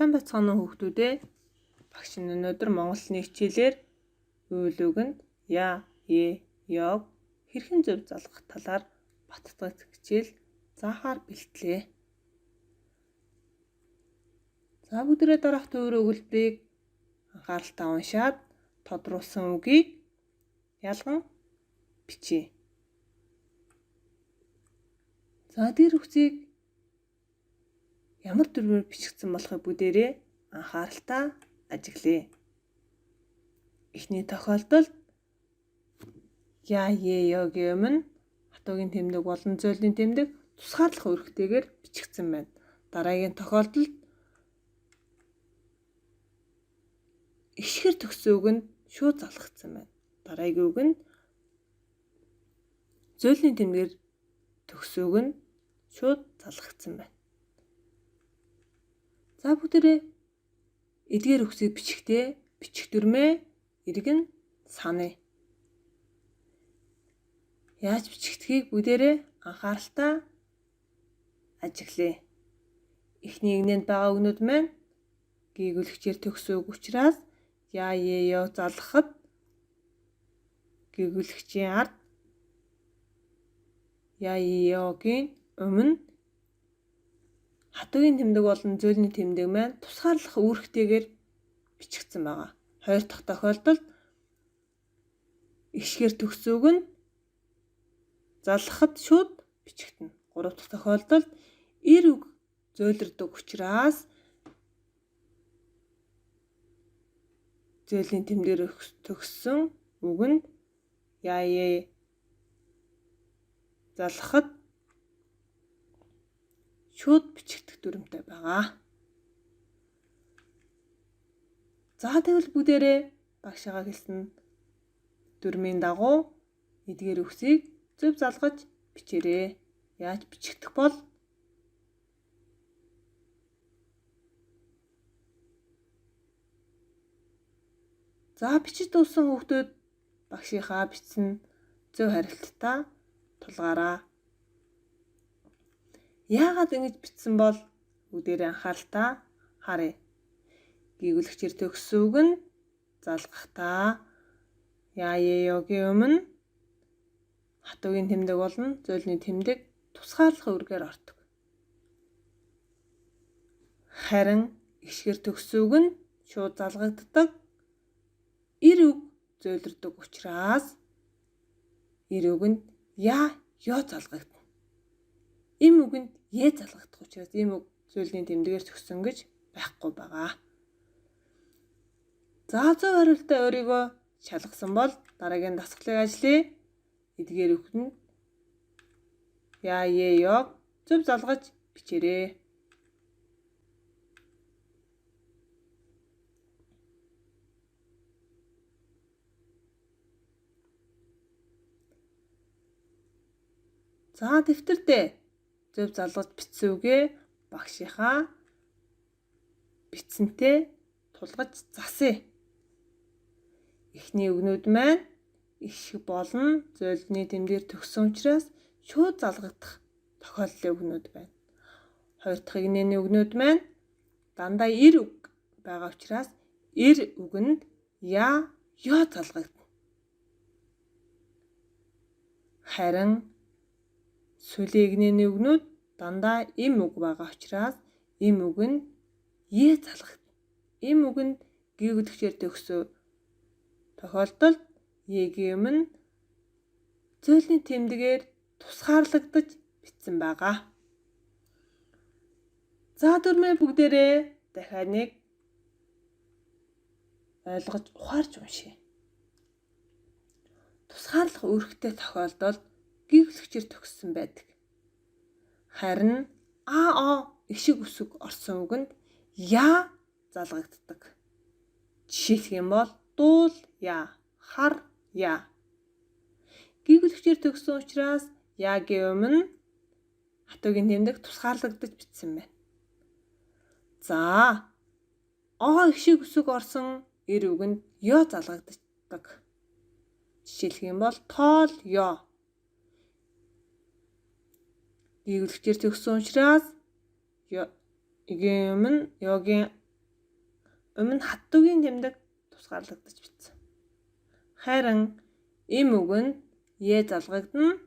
Сайн бацхан уу хүүхдүүдээ. Багш нь өнөөдөр Монголны хичээлээр үйл үгэнд я, ёг хэрхэн зөв залгах талаар баттгах хичээл заахаар бэлтлээ. За бүгдээрээ дараах төвөр өгүүлбэрийг анхааралтай уншаад тодруулсан үгийг ялган бичье. За дээр үгсийг ямар төрөөр бичигдсэн болохыг бүгдээрээ анхааралтай ажиглая. Эхний тохиолдолд я, ёгийн өмнө хатуугийн тэмдэг болон зөөлний тэмдэг тусгаарлах үүрэгтэйгээр бичигдсэн байна. Дараагийн тохиолдолд ишгэр төгсөн үг нь шууд залгагдсан байна. Дараагийн үг нь зөөлний тэмдгээр төгсөн үг нь шууд залгагдсан байна. За бүгдээрээ эдгээр үгсийг бичихдээ бичих дүрмээ эргэн саная. Яаж бичихдгийг бүгдээрээ анхааралтай ажиглая. Эхний игнэнд байгаа үгнүүд маань гэгүүлэгчээр төгсөн үг учраас я, ёг залгахад гэгүүлэгчийн ард я, ёгийн өмнө хатуугийн тэмдэг болон зөөлний тэмдэг маань тусгаарлах үүрэгтэйгээр бичигдсэн байгаа. Хоёр дахь тохиолдолд ишгээр төгсөн үг нь залгахад шууд бичигдэнэ. Гурав дахь тохиолдолд эр үг зөөлрдөг учраас зөөлний тэмдгээр төгссөн үг нь я, залгахад шууд бичигдэх дүрмтэй байгаа. За тэгвэл бүгдээрээ багшаагаа хэлсэн дүрмийн дагуу эдгээр үгсийг зөв залгаж бичээрэй. Яаж бичигдэх бол за бичиж дууссан хүүхдүүд багшийнхаа бичсэн зөв хариултаа тулгаараа. Яагаад ингэж бичсэн бол бүгдээрээ анхааралтай харъя. Гэгүүлэгчээр төгссөн үг нь залгахдаа я, ёгийн өмнө хатуугийн тэмдэг болон зөөлний тэмдэг тусгаарлах үүргээр ордог. Харин ишгээр төгссөн үг нь шууд залгагддаг. Эр үг зөөлрдөг учраас эр үгэнд я, ё залгагдана. Им үгэнд е залгагдах учраас им үг зөөлний тэмдгээр төгссөн гэж байхгүй байгаа. За зөв хариултаа өөрийгөө шалгасан бол дараагийн дасгалыг ажиллая. Эдгээр үгтэн я, ёг зөв залгаж бичээрэй. За дэвтэртээ зөв залгаж бичсэн үгээ багшийнхаа бичсэнтэй тулгаж засъя. Эхний үгнүүд маань ишг болон зөөлний тэмдгээр төгссөн учраас шууд залгагдах тохиолдлын үгнүүд байна. Хоёр дахь игнэний үгнүүд маань дандаа эр үг байгаа учраас эр үгэнд я, ё залгагдана. Харин сүүлийн игнэний үгнүүд дандаа им үг байгаа учраас им үг нь е залгагдана. Им үгэнд гэгүүлэгчээр төгссөн тохиолдолд егийн өмнө зөөлний тэмдгээр тусгаарлагдаж бичсэн байгаа. За дүрмээ бүгдээрээ дахиад нэг ойлгож ухаарч уншъя. Тусгаарлах үүрэгтэй тохиолдолд гэгүүлэгчээр төгссөн байдаг. Харин ишиг үсэг орсон үгэнд я залгагддаг. Жишээлх юм бол дуул я, хар я. Гэгүүлэгчээр төгссөн учраас ягийн өмнө хатуугийн тэмдэг тусгаарлагдаж бичсэн байна. За ишиг үсэг орсон эр үгэнд ё залгагддаг. Жишээлх юм бол тоол ё. Гэгүүлэгчээр төгссөн учраас ёгийн өмнө ёгийн өмнө хаттуугийн тэмдэг тусгаарлагдаж бичсэн. Харин эм үг нь Е залгагдана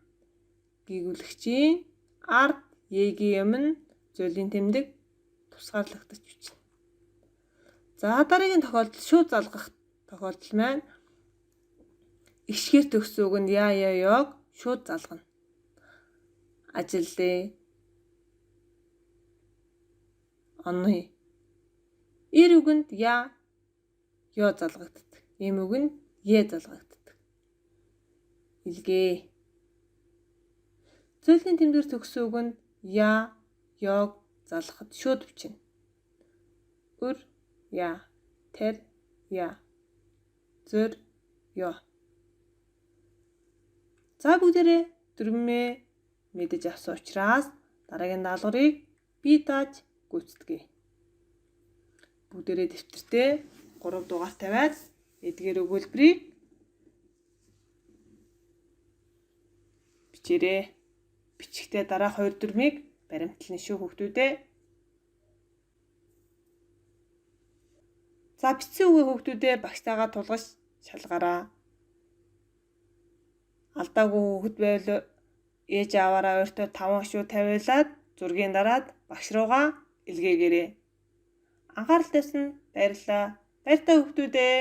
гэгүүлэгчийн ард Егийн өмнө зүйлийн тэмдэг тусгаарлагдаж бичнэ. За дараагийн тохиолдол шууд залгах тохиолдол маань ишгээр төгссөн үг нь ёг шууд залгана. Ажилдаа оны эр үгэнд ё залгагддаг. Эм үг нь Е залгагддаг. Илгээ. Зүйлийн тэмдгээр төгссөн үг нь ёг залгахад шууд бичнэ. Өр тэр зөр ё. За бүгдээрээ дөрмөө мэдэж авсан учраас дараагийн даалгаврыг бие дааж гүйцэтгэе. Бүгдээрээ дэвтэртээ 3 дугаар тавиад эдгээр өгүүлбэрийг бичээрэй. Бичихдээ дараах 2 дүрмийг баримтлана шүү хүүхдүүдээ. За бичсэн үгээ хүүхдүүдээ багштайгаа тулгаж шалгаараа. Алдаагүй хүүхэд байвал ээж аваараа өөртөө 5 хашуу тавиулаад зургийн дараад багш руугаа илгээгээрэй. Анхаарал тавьсан баярлалаа. Баяртай хүүхдүүдээ.